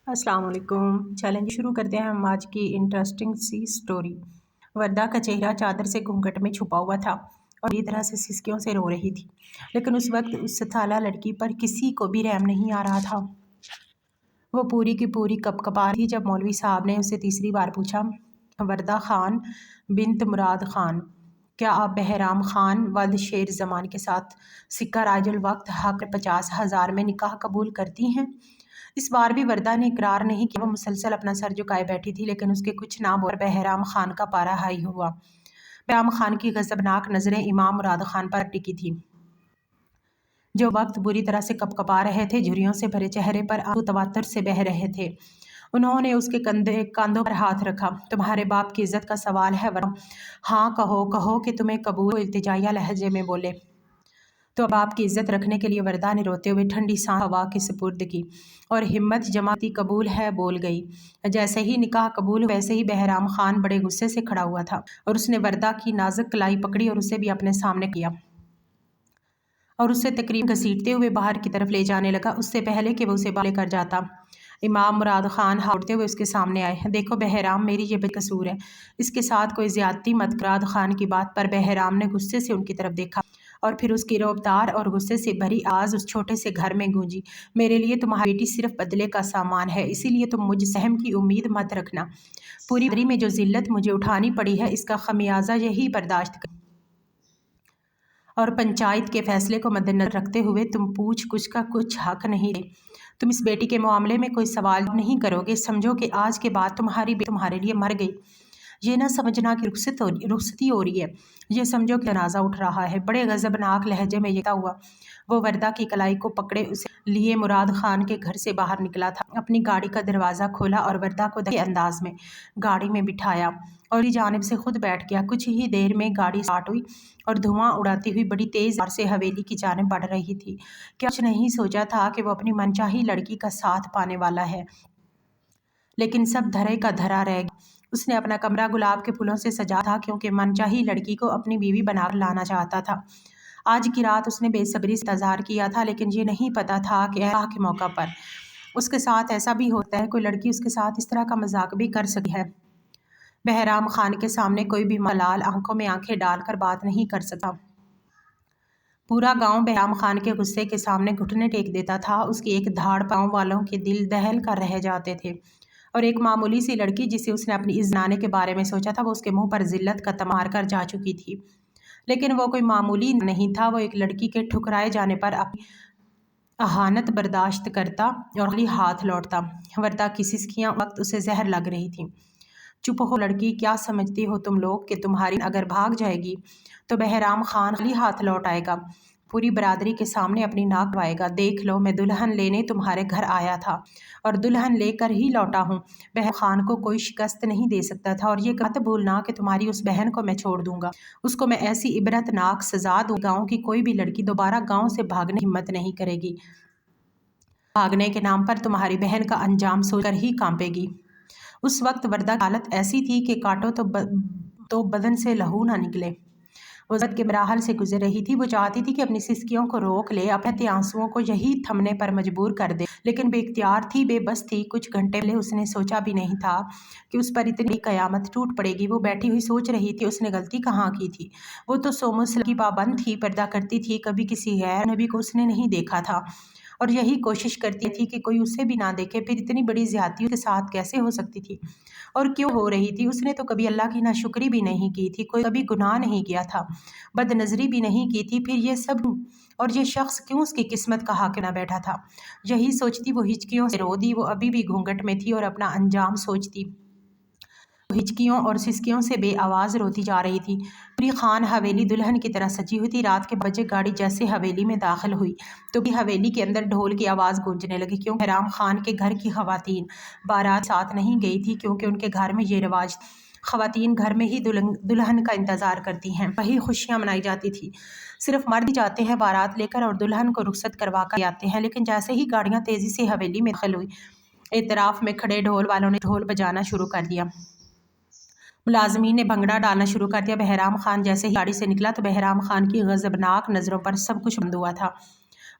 السلام علیکم۔ چیلنج شروع کرتے ہیں ہم آج کی انٹرسٹنگ سی سٹوری۔ وردہ کا چہرہ چادر سے گھونگھٹ میں چھپا ہوا تھا اور بری طرح سے سسکیوں سے رو رہی تھی، لیکن اس وقت اس سالہ لڑکی پر کسی کو بھی رحم نہیں آ رہا تھا۔ وہ پوری کی پوری کپا رہی تھی جب مولوی صاحب نے اسے تیسری بار پوچھا، وردہ خان بنت مراد خان، کیا آپ بہرام خان ولد شیر زمان کے ساتھ سکہ راج الوقت حق 50,000 میں نکاح قبول کرتی ہیں؟ اس بار بھی وردہ نے اقرار نہیں کیا۔ وہ مسلسل اپنا سر جھکائے بیٹھی تھی، لیکن اس کے کچھ نہ بولنے پر بہرام خان کا پارا ہائی ہوا۔ بہرام خان کی غضبناک نظریں امام مراد خان پر ٹکی تھیں، جو وقت بری طرح سے کپا رہے تھے، جھریوں سے بھرے چہرے پر آنسو تواتر سے بہہ رہے تھے۔ انہوں نے اس کے کاندھوں پر ہاتھ رکھا۔ تمہارے باپ کی عزت کا سوال ہے ورنہ ہاں کہو کہ تمہیں قبول۔ وہ التجائیہ لہجے میں بولے۔ تو اب آپ کی عزت رکھنے کے لیے وردہ نے روتے ہوئے ٹھنڈی سانس ہوا کے سپرد کی اور ہمت جما کی قبول ہے بول گئی۔ جیسے ہی نکاح قبول ویسے ہی بہرام خان بڑے غصے سے کھڑا ہوا تھا اور اس نے وردہ کی نازک کلائی پکڑی اور اسے بھی اپنے سامنے کیا اور اسے تقریباً گھسیٹتے ہوئے باہر کی طرف لے جانے لگا، اس سے پہلے کہ وہ اسے باہر لے کر جاتا۔ امام مراد خان ہاڑتے ہوئے اس کے سامنے آئے۔ دیکھو بہرام، میری یہ بچی قصور ہے، اس کے ساتھ کوئی زیادتی مت کرو۔ مراد خان کی بات پر بہرام نے غصے سے ان کی طرف دیکھا اور پھر اس کی رعبدار اور غصے سے بھری آواز اس چھوٹے سے گھر میں گونجی، میرے لیے تمہاری بیٹی صرف بدلے کا سامان ہے، اسی لیے تم مجھ سے رحم کی امید مت رکھنا۔ پوری برادری میں جو ذلت مجھے اٹھانی پڑی ہے، اس کا خمیازہ یہی برداشت کروں۔ اور پنچایت کے فیصلے کو مدنظر رکھتے ہوئے تم پوچھ گچھ کا کچھ حق نہیں رہے۔ تم اس بیٹی کے معاملے میں کوئی سوال نہیں کرو گے۔ سمجھو کہ آج کے بعد تمہاری بیٹی تمہارے لیے مر گئی۔ یہ نہ سمجھنا کہ رخصتی ہو رہی ہے، یہ سمجھو کہ جنازہ اٹھ رہا ہے۔ بڑے غضبناک لہجے میں یہ کہتا ہوا وہ وردہ کی کلائی کو پکڑے اسے لیے مراد خان کے گھر سے باہر نکلا تھا، اپنی گاڑی کا دروازہ کھولا اور وردہ کو دھکے انداز میں گاڑی میں بٹھایا اور دوسری جانب سے خود بیٹھ گیا۔ کچھ ہی دیر میں گاڑی سٹارٹ ہوئی اور دھواں اڑاتی ہوئی بڑی تیز رفتار سے حویلی کی جانب بڑھ رہی تھی۔ کیا کچھ نہیں سوچا تھا کہ وہ اپنی منچاہی لڑکی کا ساتھ پانے والا ہے، لیکن سب دھرے کا دھرا رہ گیا۔ اس نے اپنا کمرہ گلاب کے پھولوں سے سجایا تھا کیونکہ منچاہی لڑکی کو اپنی بیوی بنا کر لانا چاہتا تھا۔ آج کی رات اس نے بے صبری سے انتظار کیا تھا، لیکن یہ نہیں پتا تھا کہ نکاح کے موقع پر اس کے ساتھ ایسا بھی ہوتا ہے، کوئی لڑکی اس کے ساتھ اس طرح کا مذاق بھی کر سکتی ہے۔ بہرام خان کے سامنے کوئی بھی ملال آنکھوں میں آنکھیں ڈال کر بات نہیں کر سکتا۔ پورا گاؤں بہرام خان کے غصے کے سامنے گھٹنے ٹیک دیتا تھا۔ اس کی ایک دھاڑ پر گاؤں والوں کے دل دہل کر رہ جاتے تھے اور ایک معمولی سی لڑکی جسے اس نے اپنی عزت بنانے کے بارے میں سوچا تھا، وہ اس کے منہ پر ذلت کا تمغہ مار کر جا چکی تھی۔ لیکن وہ کوئی معمولی نہیں تھا، وہ ایک لڑکی کے ٹھکرائے جانے پر اپنی اہانت برداشت کرتا اور خالی ہاتھ لوٹتا۔ وردہ کی سسکیاں اس وقت اسے زہر لگ رہی تھیں۔ چپ ہو لڑکی، کیا سمجھتی ہو تم لوگ کہ تمہاری بہن اگر بھاگ جائے گی تو بہرام خان خالی ہاتھ لوٹ آئے گا، پوری برادری کے سامنے اپنی ناک کٹوائے گا؟ دیکھ لو، میں دلہن لینے تمہارے گھر آیا تھا اور دلہن لے کر ہی لوٹا ہوں۔ بہرام خان کو کوئی شکست نہیں دے سکتا تھا اور یہ مت بھولنا کہ تمہاری اس بہن کو میں چھوڑ دوں گا، اس کو میں ایسی عبرتناک سزا دوں گا، گاؤں کی کوئی بھی لڑکی دوبارہ گاؤں سے بھاگنے کی ہمت نہیں کرے گی۔ بھاگنے کے نام پر تمہاری بہن کا انجام سوچ کر ہی کانپے گی۔ اس وقت وردہ کی حالت ایسی تھی کہ کاٹو تو بدن سے لہو نہ نکلے۔ وہ ضرورت کے مراحل سے گزر رہی تھی۔ وہ چاہتی تھی کہ اپنی سسکیوں کو روک لے، اپنے بہتے آنسوؤں کو یہیں تھمنے پر مجبور کر دے، لیکن بے اختیار تھی، بے بس تھی۔ کچھ گھنٹے پہلے اس نے سوچا بھی نہیں تھا کہ اس پر اتنی بڑی قیامت ٹوٹ پڑے گی۔ وہ بیٹھی ہوئی سوچ رہی تھی اس نے غلطی کہاں کی تھی۔ وہ تو سوم الصلاۃ کی پابند تھی، پردہ کرتی تھی، کبھی کسی غیر نبی کو اس نے نہیں دیکھا تھا اور یہی کوشش کرتی تھی کہ کوئی اسے بھی نہ دیکھے۔ پھر اتنی بڑی زیادتی اس کے ساتھ کیسے ہو سکتی تھی اور کیوں ہو رہی تھی؟ اس نے تو کبھی اللہ کی ناشکری بھی نہیں کی تھی، کبھی گناہ نہیں کیا تھا، بد نظری بھی نہیں کی تھی، پھر یہ سب اور یہ شخص کیوں اس کی قسمت کا حاکم نہ بیٹھا تھا؟ یہی سوچتی وہ ہچکیوں سے رو دی۔ وہ ابھی بھی گھونگھٹ میں تھی اور اپنا انجام سوچتی وہ ہچکیوں اور سسکیوں سے بے آواز روتی جا رہی تھی۔ پوری خان حویلی دلہن کی طرح سجی ہوئی تھی۔ رات کے 12 بجے گاڑی جیسے حویلی میں داخل ہوئی تو پوری حویلی کے اندر ڈھول کی آواز گونجنے لگی، کیونکہ بہرام خان کے گھر کی خواتین بارات کے ساتھ نہیں گئی تھی، کیونکہ ان کے گھر میں یہ رواج تھا، خواتین گھر میں ہی دلہن کا انتظار کرتی ہیں، وہی خوشیاں منائی جاتی تھی، صرف مرد ہی جاتے ہیں بارات لے کر اور دلہن کو رخصت کروا کر آتے ہیں۔ لیکن جیسے ہی گاڑیاں تیزی سے حویلی میں داخل ہوئی، اطراف میں کھڑے ڈھول والوں نے ڈھول بجانا شروع کر دیا، ملازمین نے بھنگڑا ڈالنا شروع کر دیا۔ بہرام خان جیسے ہی گاڑی سے نکلا تو بہرام خان کی غضبناک نظروں پر سب کچھ بند ہوا تھا۔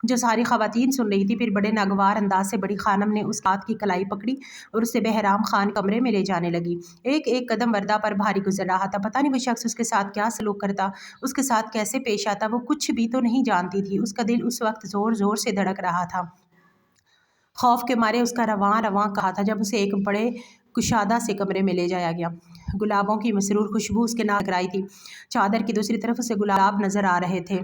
جو ساری خواتین سن رہی تھی۔ پھر بڑے ناگوار انداز سے بڑی خانم نے اس ہاتھ کی کلائی پکڑی اور اسے بہرام خان کمرے میں لے جانے لگی۔ ایک ایک قدم وردہ پر بھاری گزر رہا تھا۔ پتہ نہیں وہ شخص اس کے ساتھ کیا سلوک کرتا، اس کے ساتھ کیسے پیش آتا، وہ کچھ بھی تو نہیں جانتی تھی۔ اس کا دل اس وقت زور زور سے دھڑک رہا تھا۔ خوف کے مارے اس کا رواں رواں کہا تھا جب اسے ایک بڑے کشادہ سے کمرے میں لے جایا گیا۔ گلابوں کی مسرور خوشبو اس کے ناک ٹکرائی تھی۔ چادر کی دوسری طرف اسے گلاب نظر آ رہے تھے۔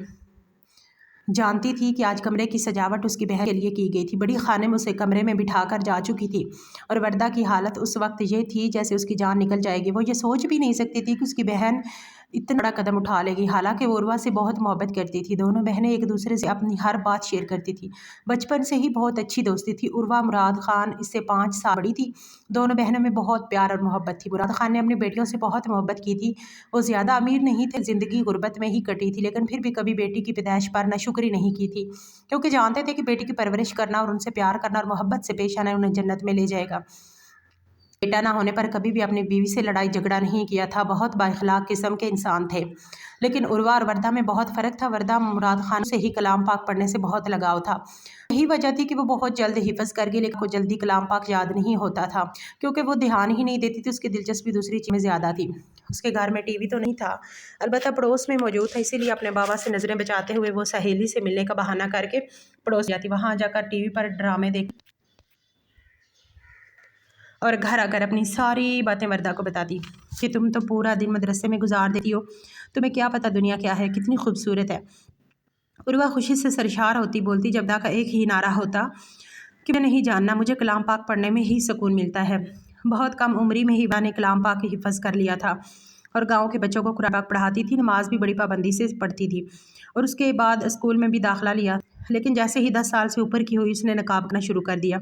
جانتی تھی کہ آج کمرے کی سجاوٹ اس کی بہن کے لیے کی گئی تھی۔ بڑی خانم اسے کمرے میں بٹھا کر جا چکی تھی اور وردہ کی حالت اس وقت یہ تھی جیسے اس کی جان نکل جائے گی۔ وہ یہ سوچ بھی نہیں سکتی تھی کہ اس کی بہن اتنا بڑا قدم اٹھا لے گی۔ حالانکہ وہ عروہ سے بہت محبت کرتی تھی۔ دونوں بہنیں ایک دوسرے سے اپنی ہر بات شیئر کرتی تھی۔ بچپن سے ہی بہت اچھی دوستی تھی۔ عروہ مراد خان اس سے 5 سال بڑی تھی۔ دونوں بہنوں میں بہت پیار اور محبت تھی۔ مراد خان نے اپنی بیٹیوں سے بہت محبت کی تھی۔ وہ زیادہ امیر نہیں تھے، زندگی غربت میں ہی کٹی تھی، لیکن پھر بھی کبھی بیٹی کی پیدائش پر ناشکری نہیں کی تھی، کیونکہ جانتے تھے کہ بیٹی کی پرورش کرنا اور ان سے پیار کرنا اور محبت سے پیش آنا انہیں جنت میں لے جائے گا۔ بیٹا نہ ہونے پر کبھی بھی اپنی بیوی سے لڑائی جھگڑا نہیں کیا تھا۔ بہت با اخلاق قسم کے انسان تھے۔ لیکن عروہ اور وردہ میں بہت فرق تھا۔ وردہ مراد خان سے ہی کلام پاک پڑھنے سے بہت لگاؤ تھا۔ یہی وجہ تھی کہ وہ بہت جلد حفظ کر گئی، لیکن کو جلدی کلام پاک یاد نہیں ہوتا تھا کیونکہ وہ دھیان ہی نہیں دیتی تھی۔ اس کی دلچسپی دوسری چیز میں زیادہ تھی۔ اس کے گھر میں ٹی وی تو نہیں تھا، البتہ پڑوس میں موجود تھا، اسی لیے اپنے بابا سے نظریں بچاتے ہوئے وہ سہیلی سے ملنے کا بہانہ کر کے پڑوس جاتی، وہاں جا کر ٹی وی پر ڈرامے دیکھ اور گھر آ کر اپنی ساری باتیں وردہ کو بتاتی کہ تم تو پورا دن مدرسے میں گزار دیتی ہو، تمہیں کیا پتہ دنیا کیا ہے، کتنی خوبصورت ہے۔ عروہ خوشی سے سرشار ہوتی، بولتی جبدہ کا ایک ہی نعرہ ہوتا کہ میں نہیں جاننا، مجھے کلام پاک پڑھنے میں ہی سکون ملتا ہے۔ بہت کم عمری میں ہی نے کلام پاک کی حفظ کر لیا تھا اور گاؤں کے بچوں کو قرآن پاک پڑھاتی تھی، نماز بھی بڑی پابندی سے پڑھتی تھی اور اس کے بعد اسکول میں بھی داخلہ لیا۔ لیکن جیسے ہی 10 سال سے اوپر کی ہوئی اس نے نقاب کرنا شروع کر دیا۔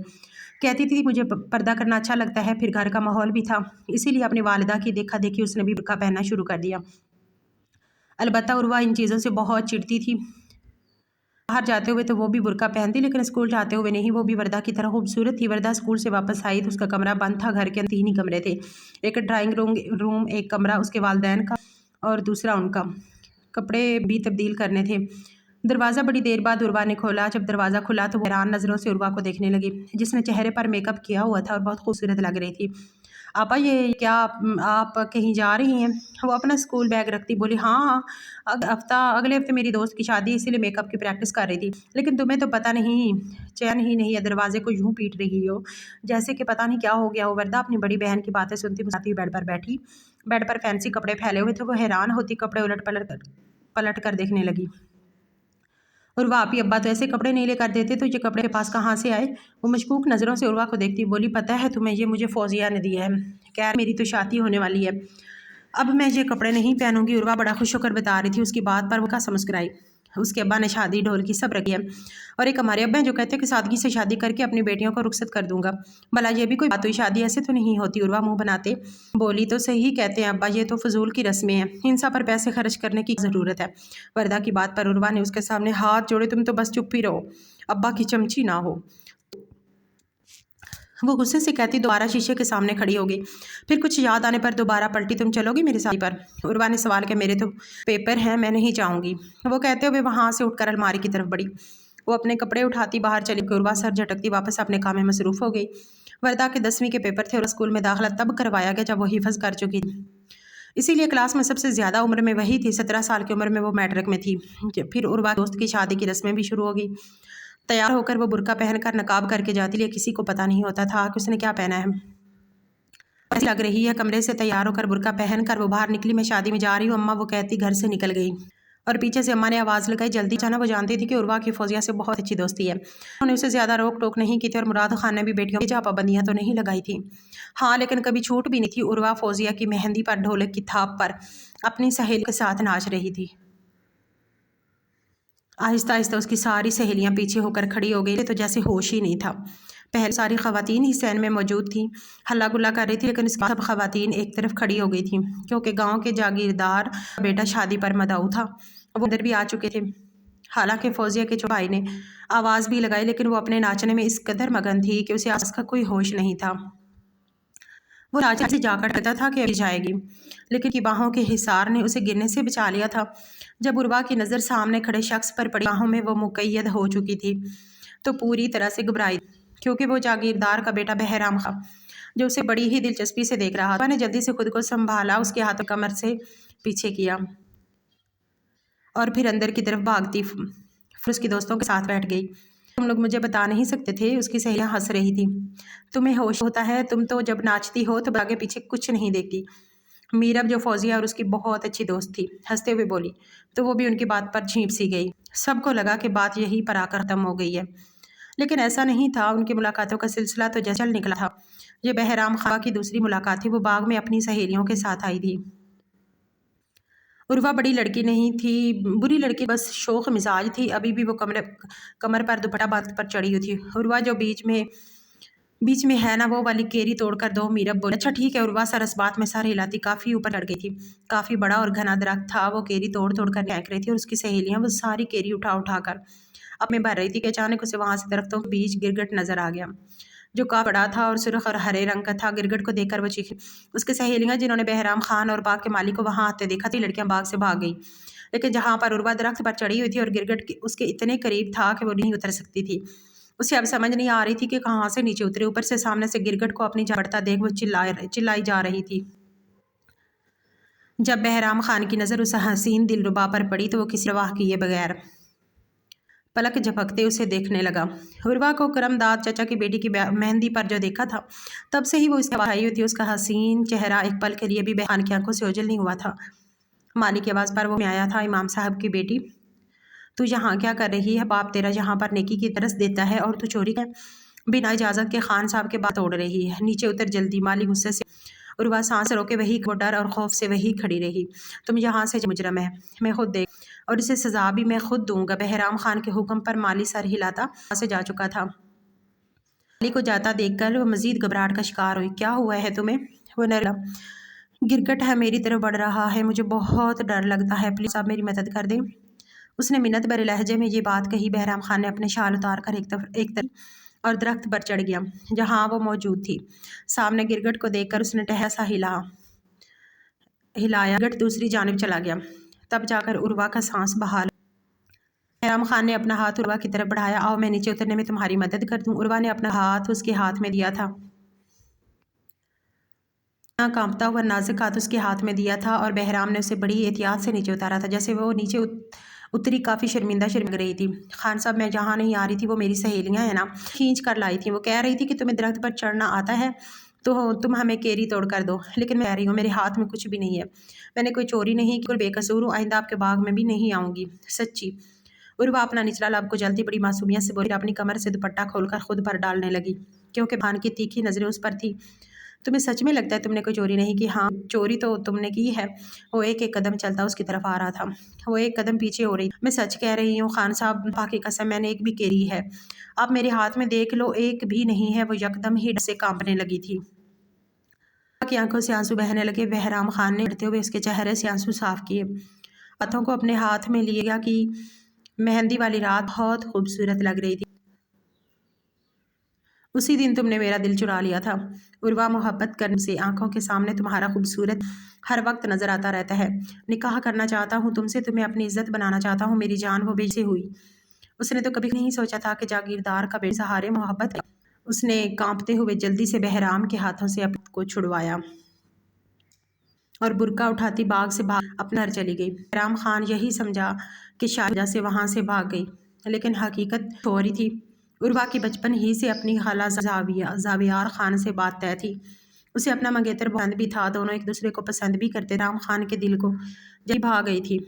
کہتی تھی مجھے پردہ کرنا اچھا لگتا ہے، پھر گھر کا ماحول بھی تھا، اسی لیے اپنی والدہ کی دیکھا دیکھی اس نے بھی برقع پہننا شروع کر دیا۔ البتہ عروہ ان چیزوں سے بہت چڑتی تھی۔ باہر جاتے ہوئے تو وہ بھی برقع پہنتی، لیکن اسکول جاتے ہوئے نہیں۔ وہ بھی وردہ کی طرح خوبصورت تھی۔ وردہ اسکول سے واپس آئی تو اس کا کمرہ بند تھا۔ گھر کے 3 ہی کمرے تھے، ایک ڈرائنگ روم، ایک کمرہ اس کے والدین کا اور دوسرا ان کا۔ کپڑے بھی تبدیل کرنے تھے۔ دروازہ بڑی دیر بعد عروہ نے کھولا۔ جب دروازہ کھلا تو وہ حیران نظروں سے عروہ کو دیکھنے لگی، جس نے چہرے پر میک اپ کیا ہوا تھا اور بہت خوبصورت لگ رہی تھی۔ آپا یہ کیا آپ کہیں جا رہی ہیں؟ وہ اپنا اسکول بیگ رکھتی بولی ہاں اگلے ہفتے میری دوست کی شادی، اسی لیے میک اپ کی پریکٹس کر رہی تھی، لیکن تمہیں تو پتہ نہیں، چین ہی نہیں ہے، دروازے کو یوں پیٹ رہی ہو جیسے کہ پتہ نہیں کیا ہو گیا ہو۔ وردہ اپنی بڑی بہن کی باتیں سنتی مسکراتی بیڈ پر بیٹھی۔ بیڈ پر فینسی کپڑے پھیلے ہوئے تھے، وہ حیران ہوتی کپڑے الٹ پلٹ کر دیکھنے لگی۔ عروہ آپی ابا تو ایسے کپڑے نہیں لے کر دیتے، تو یہ کپڑے کے پاس کہاں سے آئے؟ وہ مشکوک نظروں سے عروہ کو دیکھتی بولی پتہ ہے تمہیں، یہ مجھے فوزیہ نے دیا ہے، خیر میری تو شادی ہونے والی ہے، اب میں یہ کپڑے نہیں پہنوں گی۔ عروہ بڑا خوش ہو کر بتا رہی تھی، اس کی بات پر وہ کیسا مسکرائی۔ اس کے ابا نے شادی ڈھول کی سب رکھی ہے، اور ایک ہمارے ابا ہیں جو کہتے ہیں کہ سادگی سے شادی کر کے اپنی بیٹیوں کو رخصت کر دوں گا۔ بھلا یہ بھی کوئی بات ہوئی، شادی ایسے تو نہیں ہوتی۔ عروہ منہ بناتے بولی تو صحیح کہتے ہیں ابا، یہ تو فضول کی رسمیں ہیں، ان سب پر پیسے خرچ کرنے کی ضرورت ہے۔ وردہ کی بات پر عروہ نے اس کے سامنے ہاتھ جوڑے، تم تو بس چپ ہی رہو، ابا کی چمچی نہ ہو۔ وہ غصے سے کہتی دوبارہ شیشے کے سامنے کھڑی ہوگی، پھر کچھ یاد آنے پر دوبارہ پلٹی تم چلو گی میری شادی پر؟ عروہ نے سوال کیا میرے تو پیپر ہیں، میں نہیں جاؤں گی۔ وہ کہتے ہوئے وہاں سے اٹھ کر الماری کی طرف بڑھی۔ وہ اپنے کپڑے اٹھاتی باہر چلی گئی۔ عروہ سر جھٹکتی واپس اپنے کام میں مصروف ہو گئی۔ وردہ کے 10ویں کے پیپر تھے اور اسکول میں داخلہ تب کروایا گیا جب وہ حفظ کر چکی تھی، اسی لیے کلاس میں سب سے زیادہ عمر میں وہی تھی۔ 17 سال کی عمر میں وہ میٹرک میں تھی۔ پھر عروہ دوست کی شادی کی رسمیں بھی شروع ہو گئی۔ تیار ہو کر وہ برقع پہن کر نقاب کر کے جاتی، لیکن کسی کو پتہ نہیں ہوتا تھا کہ اس نے کیا پہنا ہے۔ ایسی لگ رہی ہے، کمرے سے تیار ہو کر برقع پہن کر وہ باہر نکلی، میں شادی میں جا رہی ہوں اماں، وہ کہتی گھر سے نکل گئی۔ اور پیچھے سے اماں نے آواز لگائی جلدی جانا۔ وہ جانتی تھی کہ عروہ کی فوزیہ سے بہت اچھی دوستی ہے، انہوں نے اسے زیادہ روک ٹوک نہیں کی تھی، اور مراد خان نے بھی بیٹیوں کی جہاں پابندیاں تو نہیں لگائی تھی، ہاں لیکن کبھی چھوٹ بھی نہیں تھی۔ عروہ فوزیہ کی مہندی پر ڈھولک کی تھاپ پر اپنی سہیلی کے ساتھ ناچ رہی تھی۔ آہستہ آہستہ اس کی ساری سہیلیاں پیچھے ہو کر کھڑی ہو گئی تو جیسے ہوش ہی نہیں تھا۔ پہلے ساری خواتین ہی سین میں موجود تھیں، ہلا گلا کر رہی تھی، لیکن اس کے بعد سب خواتین ایک طرف کھڑی ہو گئی تھیں کیونکہ گاؤں کے جاگیردار بیٹا شادی پر مدعو تھا، وہ اندر بھی آ چکے تھے۔ حالانکہ فوزیہ کے چھوٹے بھائی نے آواز بھی لگائی، لیکن وہ اپنے ناچنے میں اس قدر مگن تھی کہ اسے آس کا کوئی ہوش نہیں تھا۔ وہ راجا سے جا کر کہتا تھا کہ ابھی جائے گی، لیکن کی باہوں کے حصار نے اسے گرنے سے بچا لیا تھا۔ جب عروہ کی نظر سامنے کھڑے شخص پر پڑی، باہوں میں وہ مقید ہو چکی تھی تو پوری طرح سے گھبرائی، کیونکہ وہ جاگیردار کا بیٹا بہرام خاں جو اسے بڑی ہی دلچسپی سے دیکھ رہا تھا۔ نے جلدی سے خود کو سنبھالا، اس کے ہاتھ کمر سے پیچھے کیا اور پھر اندر کی طرف بھاگتی پھر اس کی دوستوں کے ساتھ بیٹھ گئی۔ تم لوگ مجھے بتا نہیں سکتے تھے؟ اس کی سہیلیاں ہنس رہی تھی۔ تمہیں ہوش ہوتا ہے؟ تم تو جب ناچتی ہو تو آگے پیچھے کچھ نہیں دیکھتی۔ میرب جو فوزیہ اور اس کی بہت اچھی دوست تھی ہنستے ہوئے بولی، تو وہ بھی ان کی بات پر جھیپ سی گئی۔ سب کو لگا کہ بات یہی پر آ کر ختم ہو گئی ہے، لیکن ایسا نہیں تھا۔ ان کی ملاقاتوں کا سلسلہ تو جیسے چل نکلا تھا۔ یہ بہرام خاں کی دوسری ملاقات تھی۔ وہ باغ میں اپنی سہیلیوں کے ساتھ آئی تھی۔ عروہ بڑی لڑکی نہیں تھی، بری لڑکی، بس شوخ مزاج تھی۔ ابھی بھی وہ کمر پر دوپٹہ باندھ پر چڑھی ہوئی تھی۔ عروہ جو بیچ میں ہے نا، وہ والی کیری توڑ کر دو، میرب بولی۔ اچھا ٹھیک ہے۔ عروہ سر اس بات میں سر ہلاتی کافی اوپر چڑھ گئی تھی۔ کافی بڑا اور گھنا درخت تھا، وہ کیری توڑ کر پھینک رہی تھی اور اس کی سہیلیاں وہ ساری کیری اٹھا کر اب میں بھر رہی تھی کہ اچانک اسے وہاں سے درختوں کے بیچ گرگٹ نظر آ گیا، جو کافی بڑا تھا اور سرخ اور ہرے رنگ کا تھا۔ گرگٹ کو دیکھ کر وہ چیخی۔ اس کی سہیلیاں جنہوں نے بہرام خان اور باغ کے مالک کو وہاں آتے دیکھا تھی، لڑکیاں باغ سے بھاگ گئی، لیکن جہاں پر عروہ درخت پر چڑھی ہوئی تھی اور گرگٹ اس کے اتنے قریب تھا کہ وہ نہیں اتر سکتی تھی، اسے اب سمجھ نہیں آ رہی تھی کہ کہاں سے نیچے اترے۔ اوپر سے سامنے سے گرگٹ کو اپنی جان بڑھتا دیکھ وہ چلائی جا رہی تھی۔ جب بہرام خان کی نظر اس حسین دلربا پر پڑی تو وہ کسی پرواہ کیے بغیر پلک جھپکتے اسے دیکھنے لگا۔ عروہ کو کرم داد چچا کی بیٹی کی مہندی پر جو دیکھا تھا، تب سے ہی وہ اس کے آئی ہوئی تھی۔ اس کا حسین چہرہ ایک پل کے لیے بھی بہرام خان کی آنکھوں سے اوجھل نہیں ہوا تھا۔ مالی کی آواز پر وہ میں آیا تھا۔ امام صاحب کی بیٹی، تو یہاں کیا کر رہی ہے؟ باپ تیرا یہاں پر نیکی کی درس دیتا ہے اور تو چوری ہے؟ بنا اجازت کے خان صاحب کے بات توڑ رہی ہے، نیچے اتر جلدی۔ مالی غصے سے عروہ سانس روکے وہی وہ ڈر اور خوف سے وہی کھڑی رہی۔ تم یہاں سے مجرم ہے، میں خود دیکھ اور اسے سزا بھی میں خود دوں گا۔ بہرام خان کے حکم پر مالی سر ہلاتا وہاں سے جا چکا تھا۔ مالی کو جاتا دیکھ کر وہ مزید گھبراہٹ کا شکار ہوئی۔ کیا ہوا ہے تمہیں؟ وہ نرلا گرگٹ ہے، میری طرف بڑھ رہا ہے، مجھے بہت ڈر لگتا ہے، پلیز آپ میری مدد کر دیں۔ اس نے منت بھرے لہجے میں یہ بات کہی۔ بہرام خان نے اپنے شال اتار کر ایک طرف اور درخت پر چڑھ گیا جہاں وہ موجود تھی۔ سامنے گرگٹ کو دیکھ کر اس نے ٹہرا سا ہلایا۔ گرگٹ دوسری جانب چلا گیا، تب جا کر عروہ کا سانس بحال۔ بہرام خان نے اپنا ہاتھ عروہ کی طرف بڑھایا۔ آؤ میں نیچے اترنے میں تمہاری مدد کر دوں۔ عروہ نے اپنا ہاتھ اس کے ہاتھ میں دیا تھا، کانپتا ہوا نازک ہاتھ اس کے ہاتھ میں دیا تھا، اور بہرام نے اسے بڑی احتیاط سے نیچے اتارا تھا۔ جیسے وہ نیچے اتری کافی شرمندہ لگ رہی تھی۔ خان صاحب، میں جہاں نہیں آ رہی تھی وہ میری سہیلیاں ہیں نا، کھینچ کر لائی تھیں۔ وہ کہہ رہی تھی کہ تمہیں درخت پر چڑھنا آتا ہے تو تم ہمیں کیری توڑ کر دو، لیکن میں کہہ رہی ہوں میرے ہاتھ میں کچھ بھی نہیں ہے، میں نے کوئی چوری نہیں کی، بے قصور ہوں، آئندہ آپ کے باغ میں بھی نہیں آؤں گی، سچی۔ عروہ اپنا نچلا لب کچلتی بڑی معصومیت سے بولی، اپنی کمر سے دوپٹہ کھول کر خود پر ڈالنے لگی، کیونکہ خان کی تیکھی نظریں اس پر تھی۔ تمہیں سچ میں لگتا ہے تم نے کوئی چوری نہیں کی؟ ہاں، چوری تو تم نے کی ہے۔ وہ ایک قدم چلتا اس کی طرف آ رہا تھا، وہ ایک قدم پیچھے ہو رہی۔ میں سچ کہہ رہی ہوں خان صاحب، پاک کی قسم، میں نے ایک بھی کیری ہے، آپ میرے ہاتھ میں دیکھ لو، ایک بھی نہیں ہے۔ وہ یکدم ہی ڈر سے کانپنے لگی تھی، کی آنکھوں سے آنسو بہنے لگے۔ بہرام خان نے ڈرتے ہوئے اس کے چہرے سے آنسو صاف کیے، ہاتھوں کو اپنے ہاتھ میں لیا کہ مہندی والی رات بہت خوبصورت لگ رہی تھی، اسی دن تم نے میرا دل چرا لیا تھا۔ عروہ، محبت کرنے سے آنکھوں کے سامنے تمہارا خوبصورت ہر وقت نظر آتا رہتا ہے۔ نکاح کرنا چاہتا ہوں تم سے، تمہیں اپنی عزت بنانا چاہتا ہوں میری جان۔ وہ بے سے ہوئی۔ اس نے تو کبھی نہیں سوچا تھا کہ جاگیردار کا بیٹا سہارے محبت ہے۔ اس نے کانپتے ہوئے جلدی سے بہرام کے ہاتھوں سے اپنے کو چھڑوایا اور برقع اٹھاتی باغ سے اپنا گھر چلی گئی۔ بہرام خان یہی سمجھا کہ شاید وجہ سے وہاں سے بھاگ گئی، لیکن حقیقت ہو رہی تھی۔ عروہ کی بچپن ہی سے اپنی خالہ زاویار خان سے بات طے تھی، اسے اپنا منگیتر پسند بھی تھا، دونوں ایک دوسرے کو پسند بھی کرتے۔ بہرام خان کے دل کو جلدی بھا گئی تھی،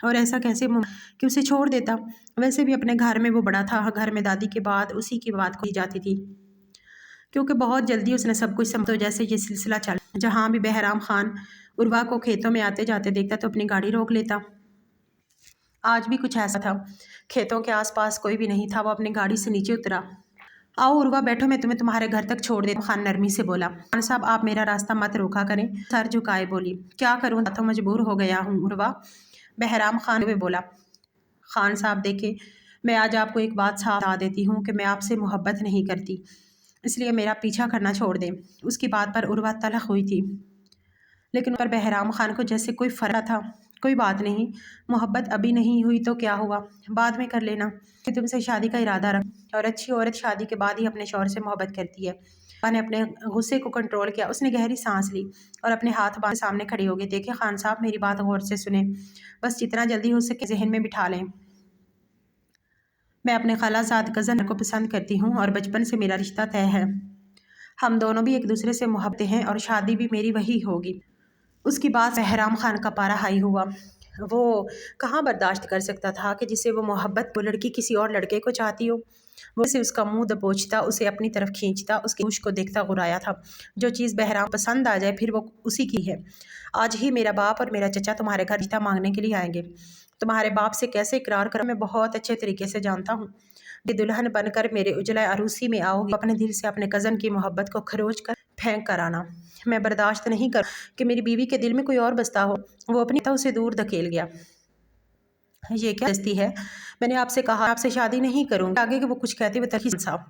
اور ایسا کیسے کہ اسے چھوڑ دیتا؟ ویسے بھی اپنے گھر میں وہ بڑا تھا، گھر میں دادی کے بعد اسی کی بات کہی جاتی تھی، کیونکہ بہت جلدی اس نے سب کچھ سمجھا۔ جیسے یہ سلسلہ چلا، جہاں بھی بہرام خان عروہ کو کھیتوں میں آتے جاتے دیکھتا تو اپنی گاڑی روک لیتا۔ آج بھی کچھ ایسا تھا، کھیتوں کے آس پاس کوئی بھی نہیں تھا۔ وہ اپنی گاڑی سے نیچے اترا۔ آؤ عروہ بیٹھو، میں تمہیں تمہارے گھر تک چھوڑ دیتا ہوں، خان نرمی سے بولا۔ خان صاحب، آپ میرا راستہ مت روکا کریں۔ سر جھکائے بولی، کیا کروں، تو مجبور ہو گیا ہوں عروہ، بہرام خان ہوئے بولا۔ خان صاحب دیکھیں، میں آج آپ کو ایک بات صاف بتا دیتی ہوں کہ میں آپ سے محبت نہیں کرتی، اس لیے میرا پیچھا کرنا چھوڑ دیں۔ اس کی بات پر عروہ تلخ ہوئی تھی، لیکن پر بہرام خان کو جیسے کوئی فرق تھا۔ کوئی بات نہیں، محبت ابھی نہیں ہوئی تو کیا ہوا، بعد میں کر لینا، کہ تم سے شادی کا ارادہ رکھ، اور اچھی عورت شادی کے بعد ہی اپنے شوہر سے محبت کرتی ہے۔ نے اپنے غصے کو کنٹرول کیا، اس نے گہری سانس لی اور اپنے ہاتھ باندھے سامنے کھڑے ہو گئے۔ دیکھیں خان صاحب، میری بات غور سے سنیں، بس جتنا جلدی ہو سکے ذہن میں بٹھا لیں۔ میں اپنے خالہ زاد کزن کو پسند کرتی ہوں اور بچپن سے میرا رشتہ طے ہے۔ ہم دونوں بھی ایک دوسرے سے محبت ہیں اور شادی بھی میری وہی ہوگی۔ اس کی بات بہرام خان کا پارا ہائی ہوا۔ وہ کہاں برداشت کر سکتا تھا کہ جسے وہ محبت، وہ لڑکی کسی اور لڑکے کو چاہتی ہو۔ وہ اسے اس کا منہ دبوچتا، اسے اپنی طرف کھینچتا، اس کے ہوش کو دیکھتا غرایا تھا۔ جو چیز بہرام پسند آ جائے پھر وہ اسی کی ہے۔ آج ہی میرا باپ اور میرا چچا تمہارے گھر رشتہ مانگنے کے لیے آئیں گے۔ تمہارے باپ سے کیسے اقرار کروں میں بہت اچھے طریقے سے جانتا ہوں۔ یہ دلہن بن کر میرے اجلائے عروسی میں آؤ گی، اپنے دل سے اپنے کزن کی محبت کو کھروچ کر پھینک کر آنا۔ میں برداشت نہیں کروں کہ میری بیوی کے دل میں کوئی اور بستا ہو۔ وہ اپنی اسے دور دھکیل گیا۔ یہ کیا دستی ہے؟ میں نے آپ سے کہا آپ سے شادی نہیں کروں گی۔ آگے کہ وہ کچھ کہتے ہوئے تلخی صاحب،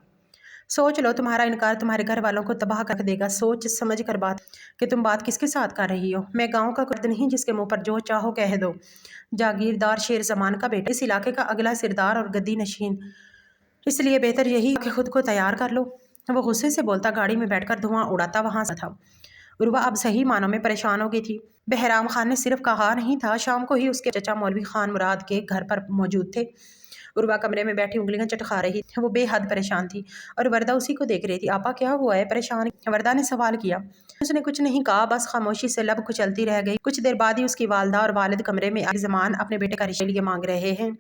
سوچ لو، تمہارا انکار تمہارے گھر والوں کو تباہ کر دے گا۔ سوچ سمجھ کر بات کہ تم بات کس کے ساتھ کر رہی ہو۔ میں گاؤں کا کرد نہیں جس کے منہ پر جو چاہو کہہ دو۔ جاگیردار شیر زمان کا بیٹا، اس علاقے کا اگلا سردار اور گدی نشین، اس لیے بہتر یہی کہ خود کو تیار کر لو۔ وہ غصے سے بولتا گاڑی میں بیٹھ کر دھواں اڑاتا وہاں سے تھا۔ عروہ اب صحیح معنوں میں پریشان ہو گئی تھی۔ بہرام خان نے صرف کہا نہیں تھا، شام کو ہی اس کے چچا مولوی خان مراد کے گھر پر موجود تھے۔ عروہ کمرے میں بیٹھی انگلیاں چٹکا رہی تھی۔ وہ بے حد پریشان تھی اور وردہ اسی کو دیکھ رہی تھی۔ آپا کیا ہوا ہے، پریشان؟ وردہ نے سوال کیا۔ اس نے کچھ نہیں کہا، بس خاموشی سے لب کچلتی رہ گئی۔ کچھ دیر بعد ہی اس کی والدہ اور والد کمرے میں آئے۔ زمان اپنے بیٹے کا رشتہ لیے مانگ رہے ہیں۔